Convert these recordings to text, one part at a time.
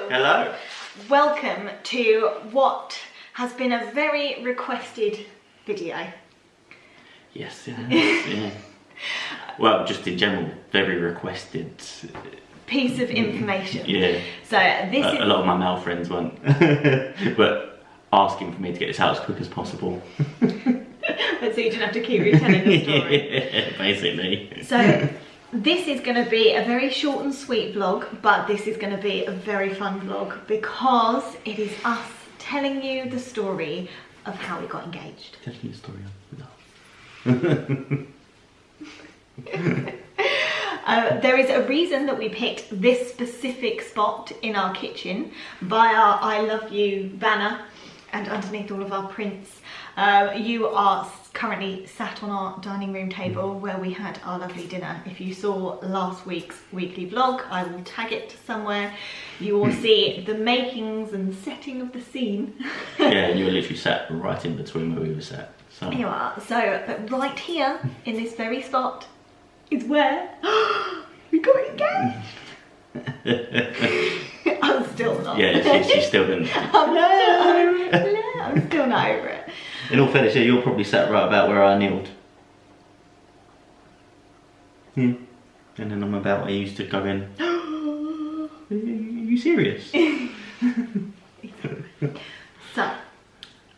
Hello! Hello! Welcome to what has been a very requested video. Yes, it has, yeah. Well, just in general, very requested Piece of information. Yeah. So this is... A lot of my male friends weren't, but asking for me to get this out as quick as possible. So you didn't have to keep retelling the story. Yeah, basically. So this is going to be a very short and sweet vlog, but this is going to be a very fun vlog because it is us telling you the story of how we got engaged. Telling you the story of there is a reason that we picked this specific spot in our kitchen by our I love you banner and underneath all of our prints. You are currently sat on our dining room table where we had our lovely dinner. If you saw last week's weekly vlog, I will tag it somewhere. You will see the makings and setting of the scene. Yeah, and you were literally sat right in between where we were sat. So. You are. So, but right here in this very spot is where we got engaged. I'm still not. Yeah, she's still been. I'm still not over it. In all fairness, you're probably sat right about where I kneeled. Yeah. And then I'm about where I used to go in. Are you serious? So,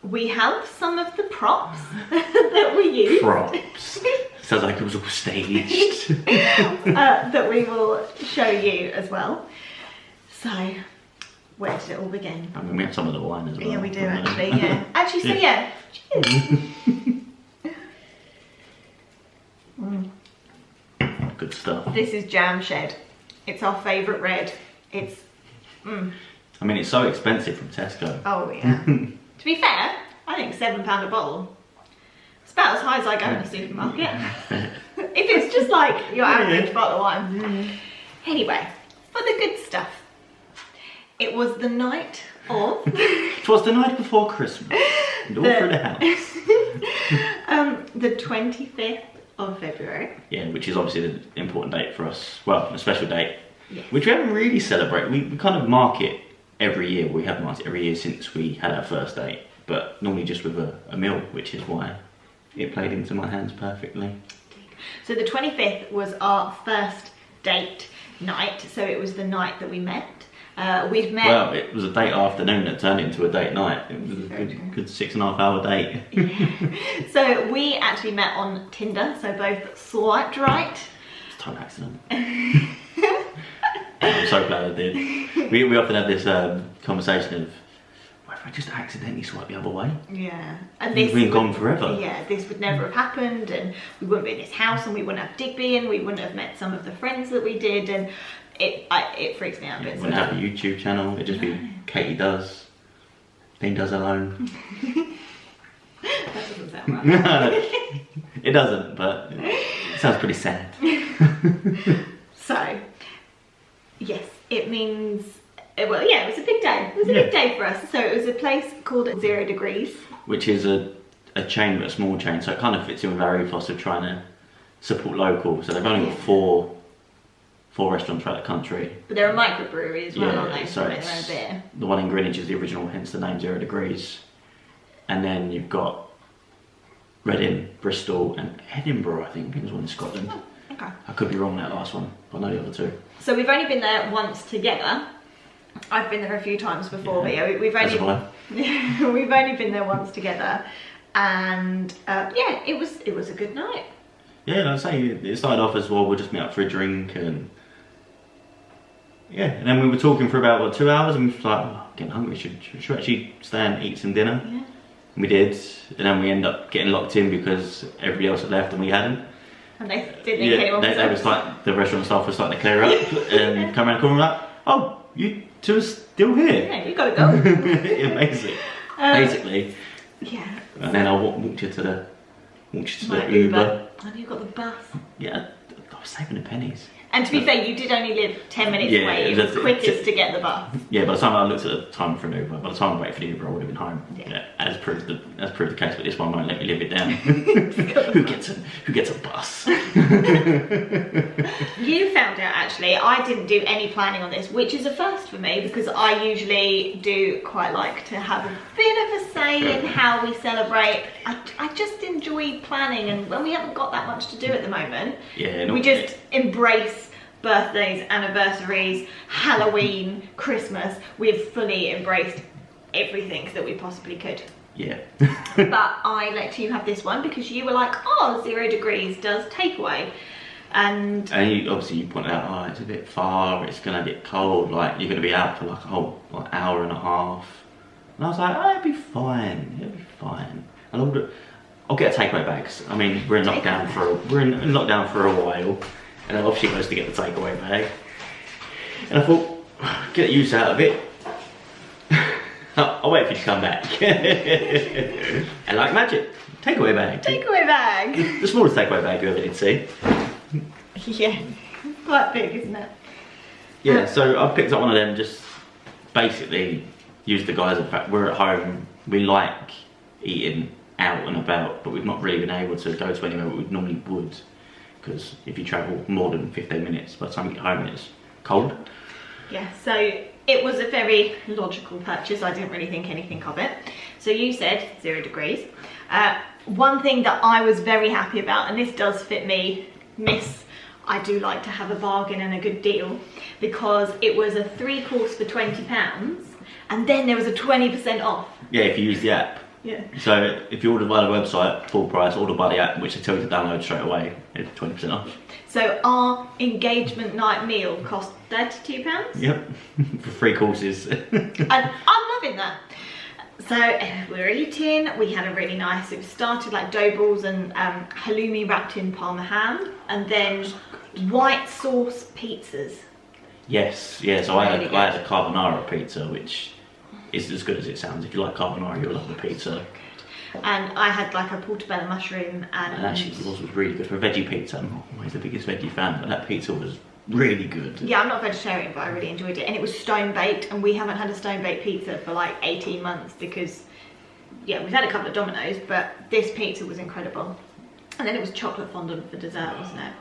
we have some of the props that we use. Props. Sounds like it was all staged. That we will show you as well. So, where did it all begin? I mean, we have some of the wine as well. Yeah, we do actually, yeah. Actually, so yeah, cheers. Good stuff. This is Jam Shed. It's our favourite red. It's, I mean, it's so expensive from Tesco. Oh yeah. To be fair, I think £7 a bottle. It's about as high as I go in the supermarket. If it's just like your average bottle of wine. Yeah. Anyway, for the good stuff. It was the night of... It was the night before Christmas. And all through the house. The 25th of February. Yeah, which is obviously the important date for us. Well, a special date. Yes. Which we haven't really celebrated. We kind of mark it every year. We have marked it every year since we had our first date. But normally just with a meal, which is why it played into my hands perfectly. So the 25th was our first date night. So it was the night that we met. We've met... Well, it was a date afternoon that turned into a date night. It was a good 6.5 hour date. Yeah. So we actually met on Tinder, so both swiped right. It's a total accident. I'm so glad I did. We often have this conversation of, what if I just accidentally swipe the other way? Yeah. And this we've been gone forever. Yeah, this would never have happened, and we wouldn't be in this house, and we wouldn't have Digby, and we wouldn't have met some of the friends that we did, and it freaks me out a bit. Wouldn't have a YouTube channel. It'd just be Katie does, Dean does alone. That doesn't sound right. It doesn't, but it sounds pretty sad. So, yes, it means, well, yeah, it was a big day. It was a big day for us. So it was a place called 0 Degrees. Which is a chain, but a small chain. So it kind of fits in with our ethos of trying to support local. So they've only got four restaurants throughout the country. But they're a microbrewery as well, aren't they? So it's their own beer. The one in Greenwich is the original, hence the name 0 Degrees. And then you've got Reading, Bristol, and Edinburgh, I think there's one in Scotland. Oh, okay. I could be wrong on that last one, but I know the other two. So we've only been there once together. I've been there a few times before, but yeah, we've only been there once together, and yeah, it was a good night. Yeah, like I say, it started off as, well, we'll just meet up for a drink, and yeah, and then we were talking for about, what, 2 hours, and we were like, oh, getting hungry, should we actually stay and eat some dinner? Yeah. And we did, and then we ended up getting locked in because everybody else had left and we hadn't. And they didn't think anyone was they was like, the restaurant staff was starting to clear up, and come around the corner like, oh, you two are still here? Yeah, you gotta go. Yeah, basically. Yeah. And then I walked you to the Uber. And you got the bus. Yeah, I was saving the pennies. And to be fair, you did only live 10 minutes away. It was quickest to get the bus. Yeah, by the time I looked at the time for an Uber, by the time I waited for the Uber, I would have been home. Yeah, as proved the case, but this one won't let me live it down. Who gets a bus? You found out actually, I didn't do any planning on this, which is a first for me because I usually do quite like to have a bit of a say in how we celebrate. I just enjoy planning, and when we haven't got that much to do at the moment, we just embrace birthdays, anniversaries, Halloween, Christmas. We've fully embraced everything that we possibly could. Yeah. But I let you have this one because you were like, oh, 0 degrees does takeaway. And obviously you pointed out, oh, it's a bit far, it's gonna get cold, like you're gonna be out for like a whole hour and a half. And I was like, oh, it'll be fine, And I'll get a takeaway bags. I mean, we're in lockdown for a while. And then off she goes to get the takeaway bag. And I thought, get the use out of it. I'll wait for you to come back. And like magic, takeaway bag. Takeaway bag. The smallest takeaway bag you ever did see. Yeah, quite big, isn't it? Yeah, so I picked up one of them, just basically used the guys. In fact, we're at home, we like eating out and about, but we've not really been able to go to anywhere we normally would. Because if you travel more than 15 minutes, by the time you get home it's cold. Yeah, so it was a very logical purchase. I didn't really think anything of it. So you said 0 degrees. One thing that I was very happy about, and this does fit me, Miss, I do like to have a bargain and a good deal, because it was a 3-course for £20 and then there was a 20% off. Yeah, if you use the app. Yeah. So if you order by the website, full price, order by the app, which they tell you to download straight away, it's 20% off. So our engagement night meal cost £32? Yep, for 3 courses. And I'm loving that. So we were eating, we had a really nice, it started like dough balls and halloumi wrapped in parma ham, and then white sauce pizzas. Yes, yeah, so I had a carbonara pizza, which is as good as it sounds. If you like carbonara, you'll love the pizza. And I had like a portobello mushroom and actually it was really good for a veggie pizza. I'm not always the biggest veggie fan, but that pizza was really good. Yeah, I'm not vegetarian, but I really enjoyed it. And it was stone baked, and we haven't had a stone baked pizza for like 18 months because, yeah, we've had a couple of Domino's, but this pizza was incredible. And then it was chocolate fondant for dessert, wasn't it?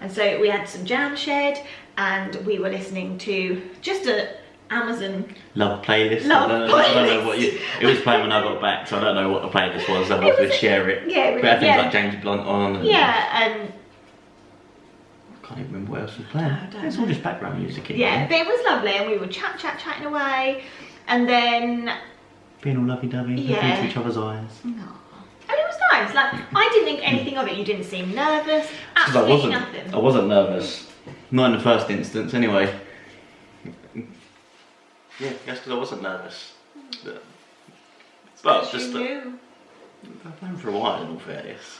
And so we had some jam shed, and we were listening to just a Amazon love playlist. I don't know what it was playing when I got back, so I don't know what the playlist was. I would share it. Yeah, we had things like James Blunt on. And and I can't even remember what else was playing. It's all just background music. Yeah, but it was lovely, and we were chatting away, and then being all lovey-dovey, looking into each other's eyes. No. And it was nice. Like, I didn't think anything of it. You didn't seem nervous. Absolutely nothing. I wasn't nervous. Not in the first instance, anyway. Yeah, that's because I wasn't nervous. But just I've known for a while, in all fairness.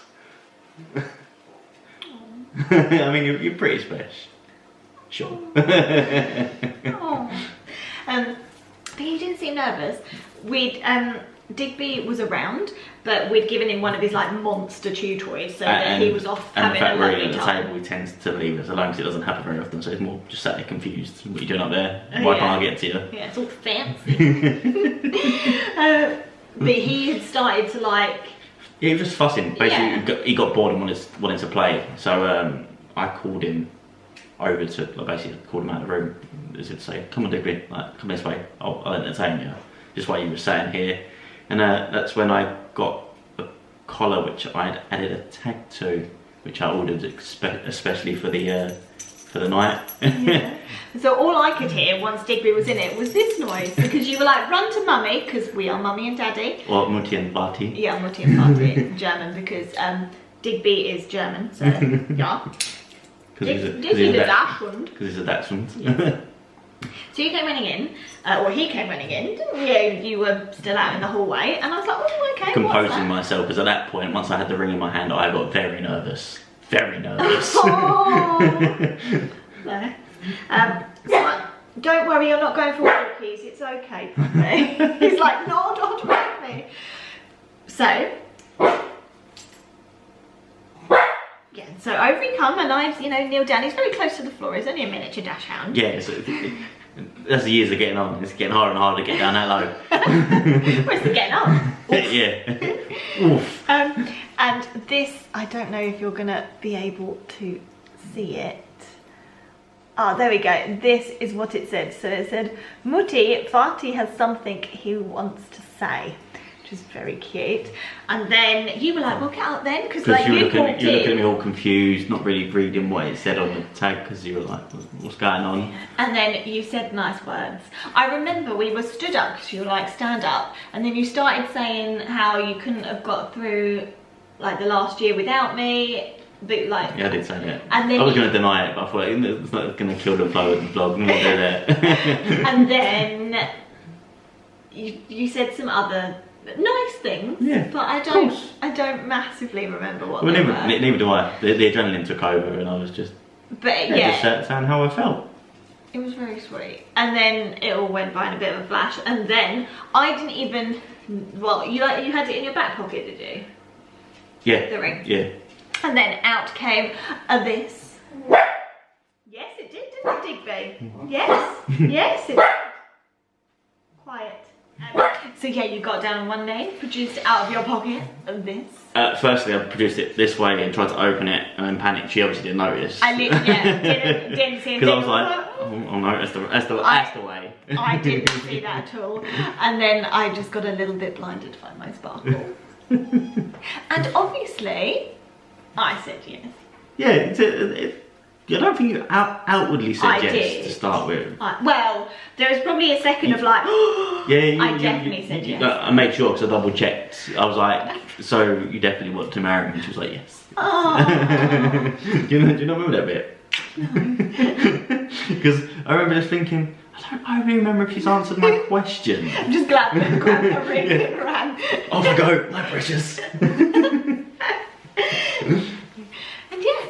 I mean, you're pretty special. Sure. Oh. But you didn't seem nervous. Digby was around, but we'd given him one of his like monster chew toys, so that he was off having a lovely time. And the fact we're eating at the table, he tends to leave us alone because it doesn't happen very often, so it's more just sat there confused. What are you doing up there? Why can't I get to you? Yeah, it's all fancy. But he had started to like... Yeah, he was just fussing. Basically, he got bored and wanted to play, so I called him over to, basically called him out of the room. As if to say, come on Digby, like, come this way, I'll entertain you. Just while you were sat here. And that's when I got a collar which I'd added a tag to, which I ordered especially for the night. Yeah. So all I could hear once Digby was in it was this noise, because you were like, run to mummy, because we are mummy and daddy. Or Mutti and Vati. Yeah, Mutti and Vati in German, because Digby is German, so yeah. Digby is a Dachshund. Because he's a Dachshund. Yeah. So you came running in, or he came running in, didn't you? You were still out in the hallway, and I was like, oh, okay, composing myself, because at that point, once I had the ring in my hand, I got very nervous. Very nervous. Oh. No. Don't worry, you're not going for walkies, it's okay, Poppy. He's like, no, don't wake me. So, yeah, so over he come, and I, kneel down. He's very close to the floor. He's only a miniature dachshund. Yeah, so as the years are getting on, it's getting harder and harder to get down that low. Where's it getting on? Yeah. Oof. And this, I don't know if you're gonna be able to see it. Oh, there we go. This is what it said. So it said, Mutti, Fati has something he wants to say, which is very cute. And then you were like, well, get out then, because like you were looking at me all confused, not really reading what it said on the tag, because you were like, what's going on? And then you said nice words. I remember we were stood up, because you were like, stand up. And then you started saying how you couldn't have got through like the last year without me. But like, yeah, I did say that. And then I was going to deny it, but I thought it's not going to kill the flow of the vlog. I'm not doing that. And then you said some other nice things, yeah, but I don't massively remember what they were. Neither do I. The adrenaline took over, and I was just just saying how I felt. It was very sweet, and then it all went by in a bit of a flash, and then I didn't even. Well, you had it in your back pocket, did you? Yeah. The ring. Yeah. And then out came this. Yes, it did, didn't it, Digby? Yes, yes, it did. Quiet. So yeah, you got down on one knee, produced it out of your pocket, of this. Firstly, I produced it this way and tried to open it, and then panicked. She obviously didn't notice. I didn't see it. Because I was like, oh no, that's the way. I didn't see that at all. And then I just got a little bit blinded by my sparkle. And obviously, I said yes. Yeah, I don't think you outwardly said yes to start with. Well, there was probably a second of like, yeah, I definitely said yes. I made sure because I double checked. I was like, so you definitely want to marry me? And she was like, yes. Do you not remember that bit? No. Because I remember just thinking, I don't really remember if she's answered my question. I'm just glad that grabbed a ring and ran. Off I go, my precious. And yeah,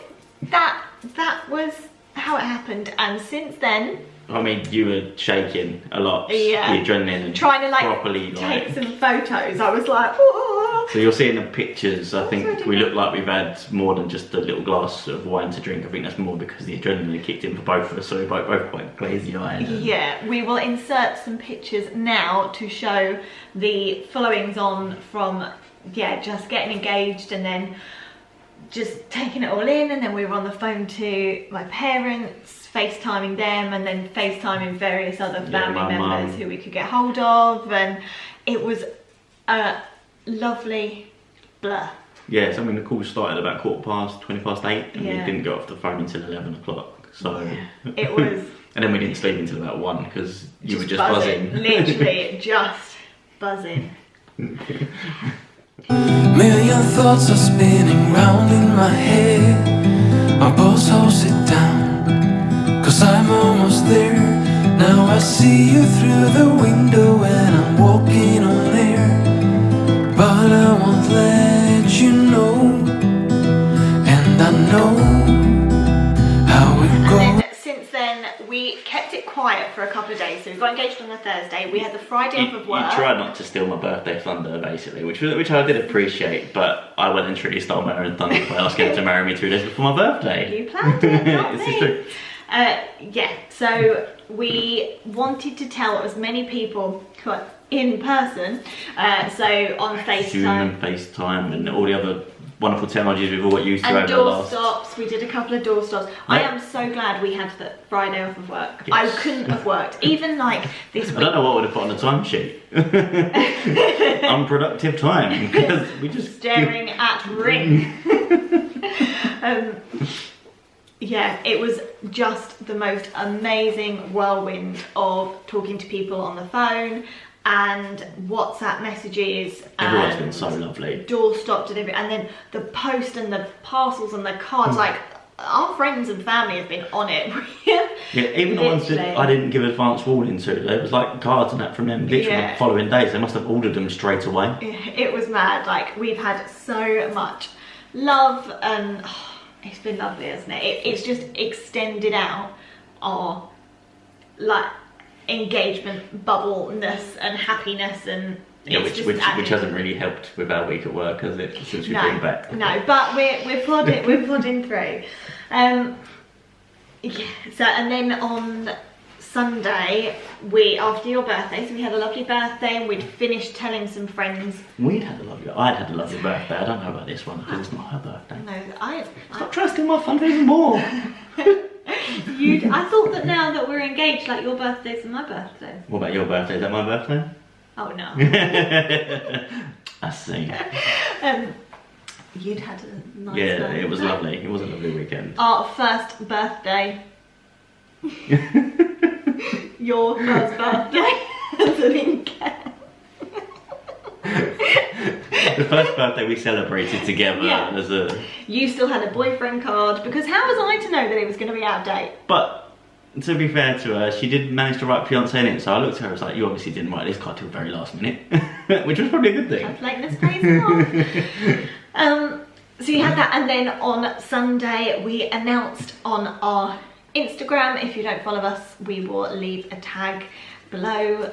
that was how it happened, and since then, I mean, you were shaking a lot. Yeah. The adrenaline and trying to like properly take some photos. I was like, whoa. So you're seeing the pictures. I think we look like we've had more than just a little glass of wine to drink. I think that's more because the adrenaline kicked in for both of us, so we're both quite glazy eyed. Yeah, we will insert some pictures now to show the followings on from just getting engaged and then just taking it all in, and then we were on the phone to my parents, FaceTiming them, and then FaceTiming various other family members who we could get hold of, and it was a lovely blur. Yeah, so I mean the call started about 8:15, and we didn't go off the phone until 11 o'clock. So it was. And then we didn't sleep until about 1 because you were just buzzing. Literally just buzzing. Million thoughts are spinning round in my head. My pulse holds it down, 'cause I'm almost there. Now I see you through the window and I'm walking on air. But I won't let you know, and I know how it goes. And then since then we kept it quiet for a couple of days. So we got engaged on the Thursday. We had the Friday off of work. You tried not to steal my birthday thunder, basically, which I did appreciate. But I went and truly stole my own thunder by asking her to marry me 2 days before my birthday. You planned it, not me. This is true. Yeah. So we wanted to tell as many people in person. So on FaceTime. Zoom and FaceTime and all the other wonderful technologies we've all used to over the door last... stops. We did a couple of door stops. I am so glad we had the Friday off of work. Yes. I couldn't have worked. Even like this week. I don't know what would have put on the timesheet. Unproductive time. Because we just... Staring at ring. Yeah, it was just the most amazing whirlwind of talking to people on the phone and WhatsApp messages. Everyone's been so lovely. Door stopped and everything, and then the post and the parcels and the cards. Like our friends and family have been on it. Yeah, even the ones that I didn't give advance warning to. There was like cards and that from them literally the following days. They must have ordered them straight away. It was mad. Like we've had so much love and. It's been lovely, hasn't it? It's just extended out our like engagement bubbleness and happiness, and which hasn't really helped with our week at work, has it? Since we've been back. No, but we're plodding through. Yeah. So and then on Sunday, after your birthday, so we had a lovely birthday and we'd finished telling some friends. I'd had a lovely birthday. I don't know about this one because it's not her birthday. No, Stop trusting my fun even more. I thought that now that we're engaged, like your birthday's and my birthday. What about your birthday? Is that my birthday? Oh no. I see. You'd had a nice Yeah, birthday. it was lovely. It was a lovely weekend. Our first birthday. Your first birthday as an in-care. The first birthday we celebrated together as a... You still had a boyfriend card, because how was I to know that it was going to be out of date? But to be fair to her, she did manage to write fiancé in it, so I looked at her and was like, you obviously didn't write this card till the very last minute. Which was probably a good thing. Calculating this crazy off. So you had that, and then on Sunday we announced on our Instagram, if you don't follow us, we will leave a tag below.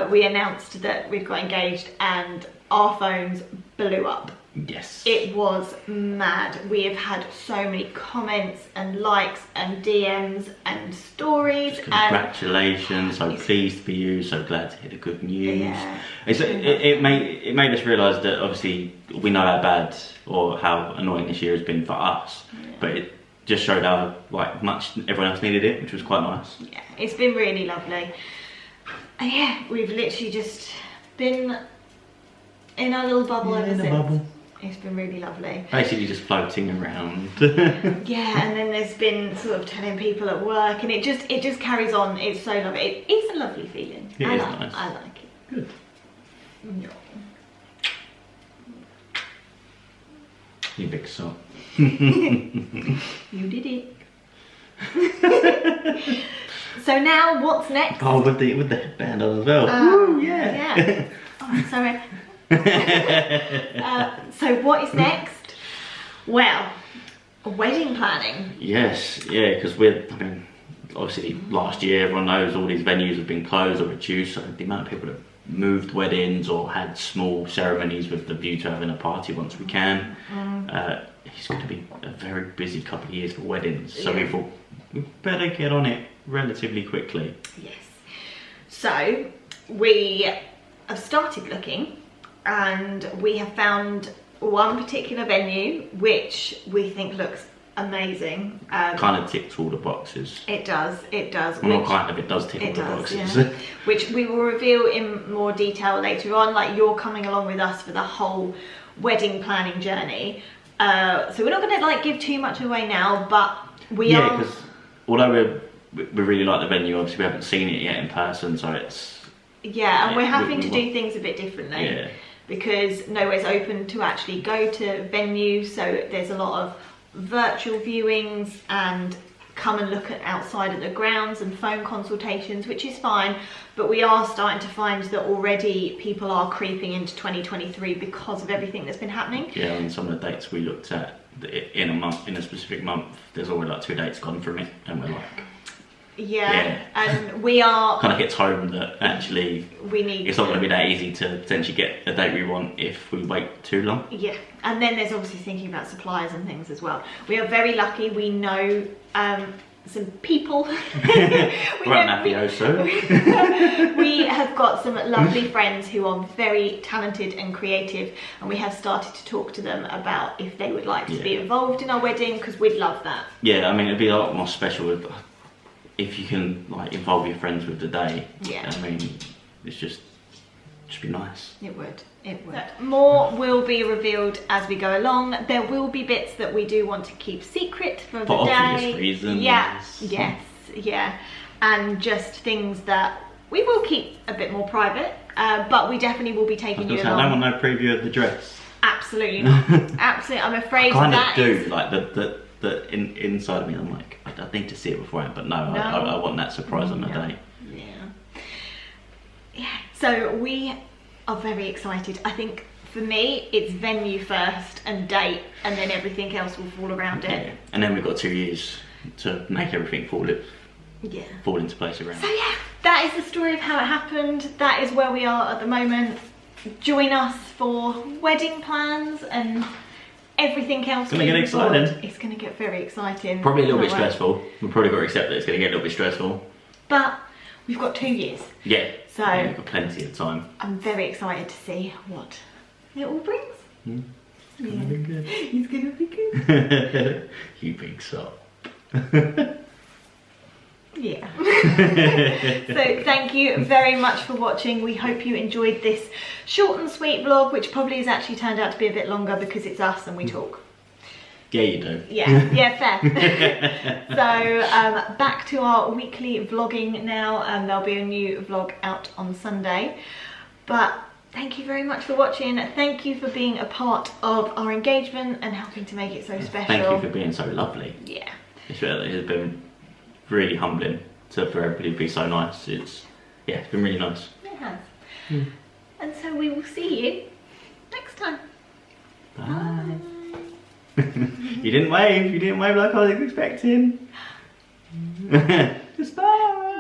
We announced that we'd got engaged and our phones blew up. Yes. It was mad. We have had so many comments and likes and DMs and stories. Congratulations, so pleased for you, so glad to hear the good news. Yeah. It made us realise that obviously we know how bad or how annoying this year has been for us, but it just showed how much everyone else needed it, which was quite nice. Yeah, it's been really lovely. And yeah, we've literally just been in our little bubble ever since. Bubble. It's been really lovely. Basically just floating around. Yeah, and then there's been sort of telling people at work, and it just carries on. It's so lovely. It's a lovely feeling. It is nice. I like it. Good. No. You big sot. You did it. So now what's next? Oh, with the headband on as well. Woo, yeah. Oh, sorry. So what is next? Well, wedding planning. Yes, yeah, because obviously last year everyone knows all these venues have been closed or reduced, so the amount of people that moved weddings or had small ceremonies with the view to having a party once we can. It's going to be a very busy couple of years for weddings, so we thought we better get on it relatively quickly. Yes. So we have started looking, and we have found one particular venue which we think looks amazing. Kind of ticks all the boxes. It does. Well, it does tick all the boxes. Yeah. Which we will reveal in more detail later on. Like, you're coming along with us for the whole wedding planning journey. So we're not going to give too much away now, but we are. Yeah, because although we really like the venue, obviously we haven't seen it yet in person, so it's. Yeah, and we're having to do things a bit differently. Yeah. Because nowhere's open to actually go to venues, so there's a lot of virtual viewings and come and look at outside of the grounds and phone consultations, which is fine, but we are starting to find that already people are creeping into 2023 because of everything that's been happening. Yeah, and some of the dates we looked at in a specific month, there's already 2 dates gone from it, and we're like, yeah, and we are kind of hits home that actually it's not going to be that easy to potentially get the date we want if we wait too long. Yeah, and then there's obviously thinking about suppliers and things as well. We are very lucky. We know some people. We have got some lovely friends who are very talented and creative, and we have started to talk to them about if they would like to be involved in our wedding, because we'd love that. Yeah, I mean, it'd be a lot more special if you can involve your friends with the day. Yeah, I mean, it's just be nice. It would. More will be revealed as we go along. There will be bits that we do want to keep secret for the day. For obvious reasons. Yeah, and just things that we will keep a bit more private, but we definitely will be taking you along. I don't want no preview of the dress. Absolutely not. Absolutely, I'm afraid the inside of me, I'm like, I need to see it beforehand, but no. I want that surprise on the day. Yeah. So we are very excited. I think for me, it's venue first and date, and then everything else will fall around it. Yeah. And then we've got 2 years to make everything fall into place around. So yeah, that is the story of how it happened. That is where we are at the moment. Join us for wedding plans and everything else. It's going to get exciting. It's going to get very exciting. Probably a little bit stressful. We've probably got to accept that it's going to get a little bit stressful. But We've got 2 years. Yeah. So yeah, we've got plenty of time. I'm very excited to see what it all brings. It's gonna be good. He's gonna be good. You big sop. Yeah. So thank you very much for watching. We hope you enjoyed this short and sweet vlog, which probably has actually turned out to be a bit longer because it's us and we talk. Yeah, you do. Yeah, fair. So back to our weekly vlogging now, and there'll be a new vlog out on Sunday. But thank you very much for watching. Thank you for being a part of our engagement and helping to make it so special. Thank you for being so lovely. Yeah. It's been really humbling for everybody to be so nice. It's been really nice. It has. And so we will see you next time. Bye. You didn't wave like I was expecting. Just bye.